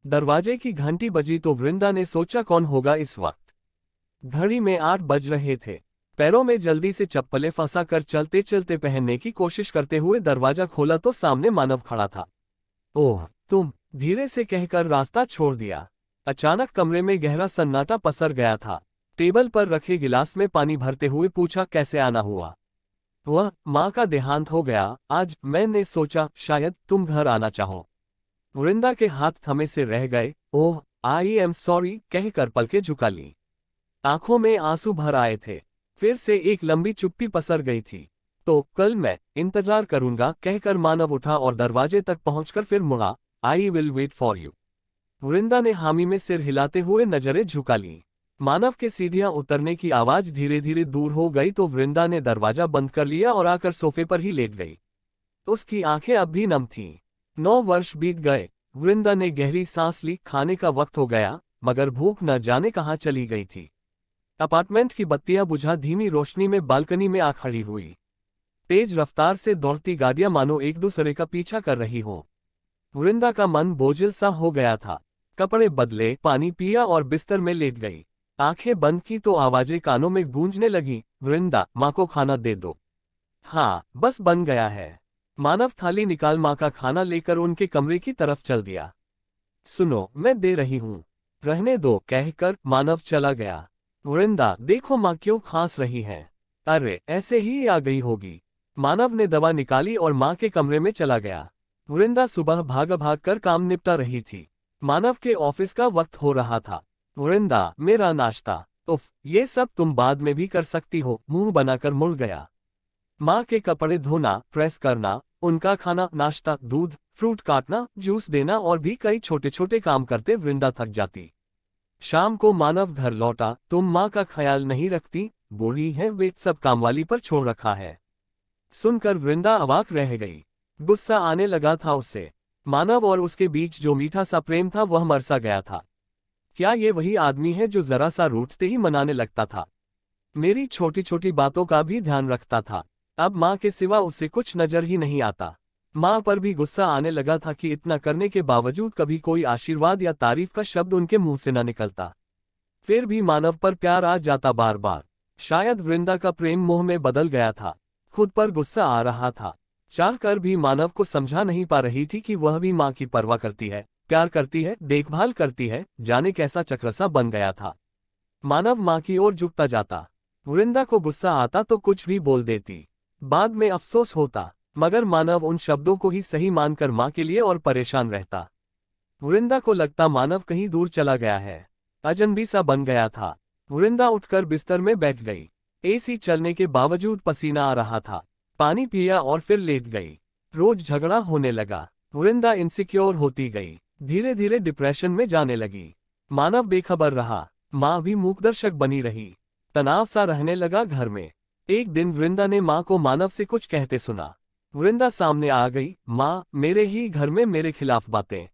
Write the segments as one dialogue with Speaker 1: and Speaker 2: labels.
Speaker 1: दरवाजे की घंटी बजी तो वृंदा ने सोचा कौन होगा इस वक्त। घड़ी में 8 बज रहे थे। पैरों में जल्दी से चप्पलें फंसा कर चलते चलते पहनने की कोशिश करते हुए दरवाजा खोला तो सामने मानव खड़ा था। ओह तुम, धीरे से कहकर रास्ता छोड़ दिया। अचानक कमरे में गहरा सन्नाटा पसर गया था। टेबल पर रखे गिलास में पानी भरते हुए पूछा, कैसे आना हुआ? वह, माँ का देहांत हो गया आज, मैंने सोचा शायद तुम घर आना चाहो। वृंदा के हाथ थमे से रह गए। ओह आई एम सॉरी कहकर पलकें झुका ली। आंखों में आंसू भर आए थे। फिर से एक लंबी चुप्पी पसर गई थी। तो कल मैं इंतजार करूंगा कहकर मानव उठा और दरवाजे तक पहुंचकर फिर मुड़ा। I will wait for you. Vrinda ने हामी में सिर हिलाते हुए नजरें झुका ली। मानव के सीढ़ियां उतरने की आवाज धीरे धीरे दूर हो गई तो वृंदा ने दरवाजा बंद कर लिया और आकर सोफे पर ही लेट गई। उसकी आंखें अब भी नम थीं। 9 वर्ष बीत गए। वृंदा ने गहरी सांस ली। खाने का वक्त हो गया, मगर भूख न जाने कहाँ चली गई थी। अपार्टमेंट की बत्तियां बुझा धीमी रोशनी में बालकनी में आ खड़ी हुई। तेज रफ्तार से दौड़ती गाड़ियां मानो एक दूसरे का पीछा कर रही हों। वृंदा का मन बोझिल सा हो गया था। कपड़े बदले, पानी पिया और बिस्तर में लेट गई। आंखें बंद की तो आवाजें कानों में गूंजने लगी। वृंदा, माँ को खाना दे दो। हाँ बस बन गया है। मानव थाली निकाल माँ का खाना लेकर उनके कमरे की तरफ चल दिया। सुनो, मैं दे रही हूँ, रहने दो कहकर मानव चला गया। वृंदा, देखो माँ क्यों खांस रही है। अरे ऐसे ही आ गई होगी। मानव ने दवा निकाली और माँ के कमरे में चला गया। वृंदा सुबह भाग भाग कर काम निपटा रही थी। मानव के ऑफिस का वक्त हो रहा था। वृंदा, मेरा नाश्ता। उफ, ये सब तुम बाद में भी कर सकती हो, मुंह बनाकर मुड़ गया। माँ के कपड़े धोना, प्रेस करना, उनका खाना, नाश्ता, दूध, फ्रूट काटना, जूस देना और भी कई छोटे छोटे काम करते वृंदा थक जाती। शाम को मानव घर लौटा। तुम माँ का ख्याल नहीं रखती, बूढ़ी है, वे सब कामवाली पर छोड़ रखा है। सुनकर वृंदा अवाक रह गई। गुस्सा आने लगा था उसे। मानव और उसके बीच जो मीठा सा प्रेम था वह मर सा गया था। क्या ये वही आदमी है जो जरा सा रूठते ही मनाने लगता था? मेरी छोटी छोटी बातों का भी ध्यान रखता था। अब माँ के सिवा उसे कुछ नजर ही नहीं आता। माँ पर भी गुस्सा आने लगा था कि इतना करने के बावजूद कभी कोई आशीर्वाद या तारीफ का शब्द उनके मुंह से न निकलता। फिर भी मानव पर प्यार आ जाता बार बार। शायद वृंदा का प्रेम मोह में बदल गया था। खुद पर गुस्सा आ रहा था। चाहकर भी मानव को समझा नहीं पा रही थी कि वह भी माँ की परवाह करती है, प्यार करती है, देखभाल करती है। जाने कैसा चक्रसा बन गया था। मानव माँ की ओर झुकता जाता। वृंदा को गुस्सा आता तो कुछ भी बोल देती। बाद में अफसोस होता, मगर मानव उन शब्दों को ही सही मानकर माँ के लिए और परेशान रहता। वृंदा को लगता मानव कहीं दूर चला गया है, अजनबी सा बन गया था। वृंदा उठकर बिस्तर में बैठ गई। एसी चलने के बावजूद पसीना आ रहा था। पानी पिया और फिर लेट गई। रोज झगड़ा होने लगा। वृंदा इनसिक्योर होती गई, धीरे धीरे डिप्रेशन में जाने लगी। मानव बेखबर रहा, माँ भी मूकदर्शक बनी रही। तनाव सा रहने लगा घर में। एक दिन वृंदा ने माँ को मानव से कुछ कहते सुना। वृंदा सामने आ गई। माँ, मेरे ही घर में मेरे खिलाफ बातें।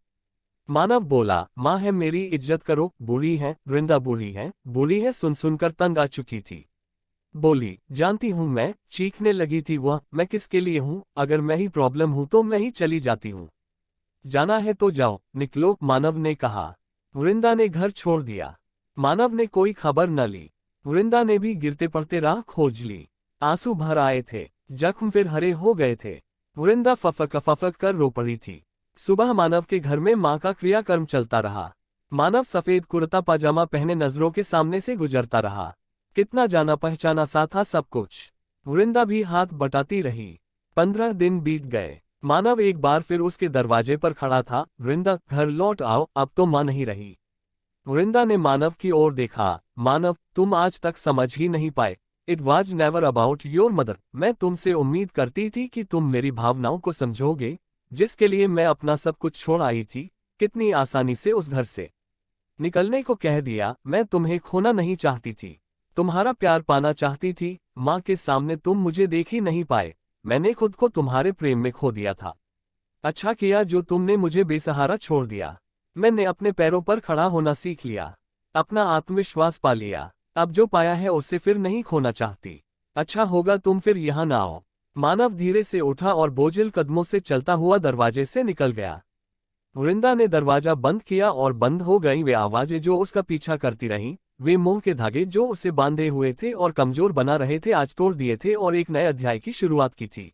Speaker 1: मानव बोला, माँ है मेरी, इज्जत करो। बूढ़ी है, वृंदा बूढ़ी है, बूढ़ी है सुन सुनकर तंग आ चुकी थी। बोली, जानती हूँ मैं, चीखने लगी थी वह, मैं किसके लिए हूँ? अगर मैं ही प्रॉब्लम हूँ तो मैं ही चली जाती हूँ। जाना है तो जाओ, निकलो, मानव ने कहा। वृंदा ने घर छोड़ दिया। मानव ने कोई खबर न ली। वृंदा ने भी गिरते पड़ते राह खोज ली। आंसू भर आए थे, जख्म फिर हरे हो गए थे। वृंदा फफक कर रो पड़ी थी। सुबह मानव के घर में माँ का क्रियाकर्म चलता रहा। मानव सफेद कुर्ता पाजामा पहने नजरों के सामने से गुजरता रहा। कितना जाना पहचाना सा था सब कुछ। वृंदा भी हाथ बटाती रही। 15 दिन बीत गए। मानव एक बार फिर उसके दरवाजे पर खड़ा था। वृंदा, घर लौट आओ, अब तो माँ नहीं रही। वृंदा ने मानव की ओर देखा। मानव, तुम आज तक समझ ही नहीं पाए। It was never about your mother. मैं तुमसे उम्मीद करती थी कि तुम मेरी भावनाओं को समझोगे, जिसके लिए मैं अपना सब कुछ छोड़ आई थी। कितनी आसानी से उस घर से निकलने को कह दिया। मैं तुम्हें खोना नहीं चाहती थी, तुम्हारा प्यार पाना चाहती थी। माँ के सामने तुम मुझे देख ही नहीं पाए। मैंने खुद को तुम्हारे प्रेम में खो दिया था। अच्छा किया जो तुमने मुझे बेसहारा छोड़ दिया। मैंने अपने पैरों पर खड़ा होना सीख लिया, अपना आत्मविश्वास पा लिया। अब जो पाया है उसे फिर नहीं खोना चाहती। अच्छा होगा तुम फिर यहाँ ना आओ। मानव धीरे से उठा और बोझिल कदमों से चलता हुआ दरवाजे से निकल गया। वृंदा ने दरवाजा बंद किया और बंद हो गई वे आवाजें जो उसका पीछा करती रहीं। वे मोह के धागे जो उसे बांधे हुए थे और कमजोर बना रहे थे आज तोड़ दिए थे और एक नए अध्याय की शुरुआत की थी।